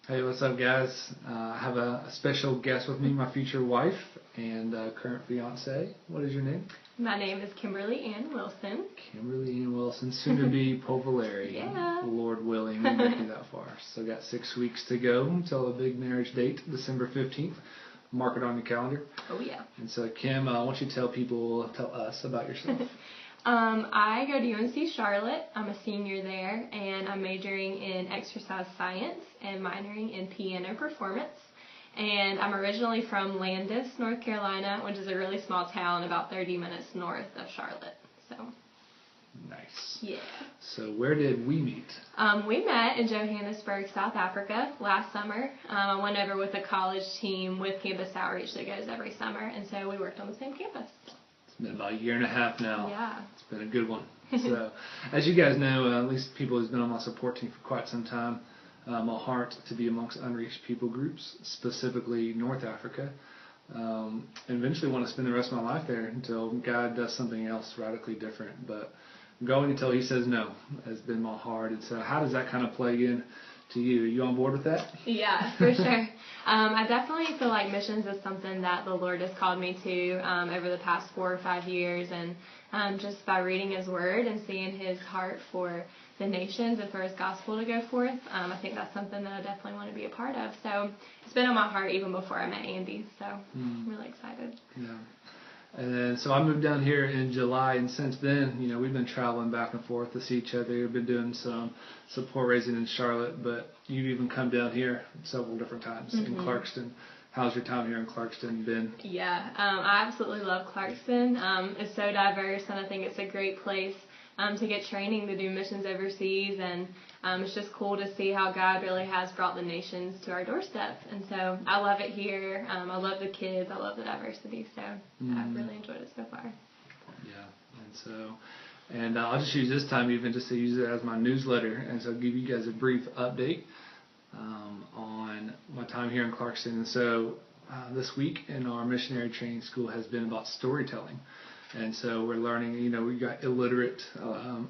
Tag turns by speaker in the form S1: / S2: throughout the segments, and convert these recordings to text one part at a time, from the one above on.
S1: Hey, what's up, guys? I have a special guest with me, my future wife and current fiance. What is your name?
S2: My name is Kimberly Ann Wilson.
S1: Kimberly Ann Wilson, soon to be Povalary.
S2: Yeah.
S1: Lord willing, we make it that far. So, got 6 weeks to go until the big marriage date, December 15th. Mark it on your calendar.
S2: Oh, yeah.
S1: And so, Kim, why don't you tell us about yourself?
S2: I go to UNC Charlotte. I'm a senior there, and I'm majoring in exercise science and minoring in piano performance. And I'm originally from Landis, North Carolina, which is a really small town about 30 minutes north of Charlotte. So,
S1: nice.
S2: yeah.
S1: So, where did we meet?
S2: We met in Johannesburg, South Africa last summer. I went over with a college team with Campus Outreach that goes every summer, and so we worked on the same campus.
S1: It's been about a year and a half now.
S2: Yeah.
S1: It's been a good one. So, as you guys know, at least people who's been on my support team for quite some time, my heart to be amongst unreached people groups, specifically North Africa. And eventually want to spend the rest of my life there until God does something else radically different. But going until He says no has been my heart. And so, how does that kind of play in to you? Are you on board with that?
S2: Yeah, for sure. I definitely feel like missions is something that the Lord has called me to over the past 4 or 5 years, and just by reading His Word and seeing His heart for the nations and for His gospel to go forth, I think that's something that I definitely want to be a part of. So it's been on my heart even before I met Andy, so I'm really excited.
S1: Yeah. And then, so I moved down here in July, and since then, we've been traveling back and forth to see each other. We've been doing some support raising in Charlotte, but you've even come down here several different times in Clarkston. How's your time here in Clarkston been?
S2: Yeah, I absolutely love Clarkston. It's so diverse, and I think it's a great place to get training to do missions overseas, and it's just cool to see how God really has brought the nations to our doorstep. And so I love it here. I love the kids. I love the diversity. So I've really enjoyed it so far.
S1: Yeah, and I'll just use this time even just to use it as my newsletter, and so I'll give you guys a brief update on my time here in Clarkston. And so this week in our missionary training school has been about storytelling. And so we're learning, we got illiterate,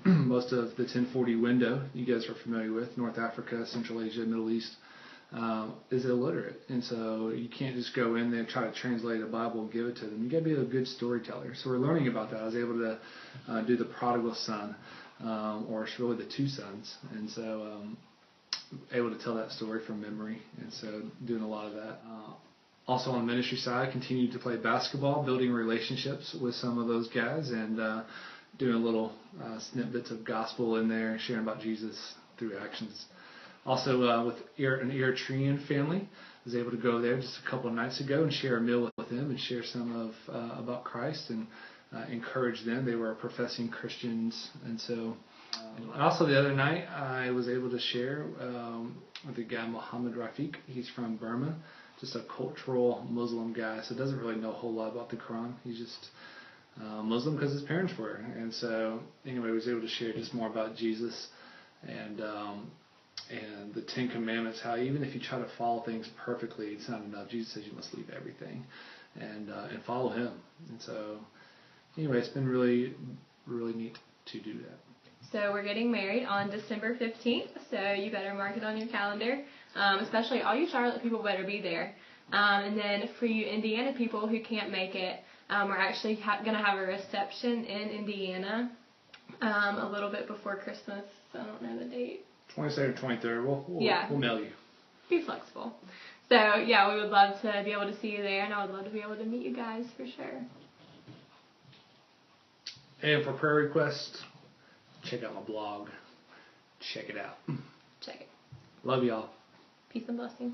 S1: most of the 1040 window you guys are familiar with, North Africa, Central Asia, Middle East, is illiterate. And so you can't just go in there and try to translate a Bible and give it to them. You got to be a good storyteller. So we're learning about that. I was able to do the prodigal son, or it's really the two sons. And so able to tell that story from memory. And so doing a lot of that. Also on the ministry side, I continue to play basketball, building relationships with some of those guys, and doing little snippets of gospel in there, sharing about Jesus through actions. Also with an Eritrean family, I was able to go there just a couple of nights ago and share a meal with them and share some of about Christ and encourage them. They were professing Christians, and so. And also the other night, I was able to share with the guy Muhammad Rafiq. He's from Burma. Just a cultural Muslim guy, so doesn't really know a whole lot about the Quran. He's just Muslim because his parents were. And so, anyway, I was able to share just more about Jesus and the Ten Commandments, how even if you try to follow things perfectly, it's not enough. Jesus says you must leave everything and follow Him. And so, anyway, it's been really, really neat to do that.
S2: So we're getting married on December 15th, so you better mark it on your calendar. Especially all you Charlotte people better be there. And then for you Indiana people who can't make it, we're actually going to have a reception in Indiana a little bit before Christmas. I don't know the date.
S1: 22nd or 23rd. We'll mail you.
S2: Be flexible. So, yeah, we would love to be able to see you there, and I would love to be able to meet you guys for sure.
S1: And for prayer requests, check out my blog. Check it out.
S2: Check it.
S1: Love y'all.
S2: Peace and blessing.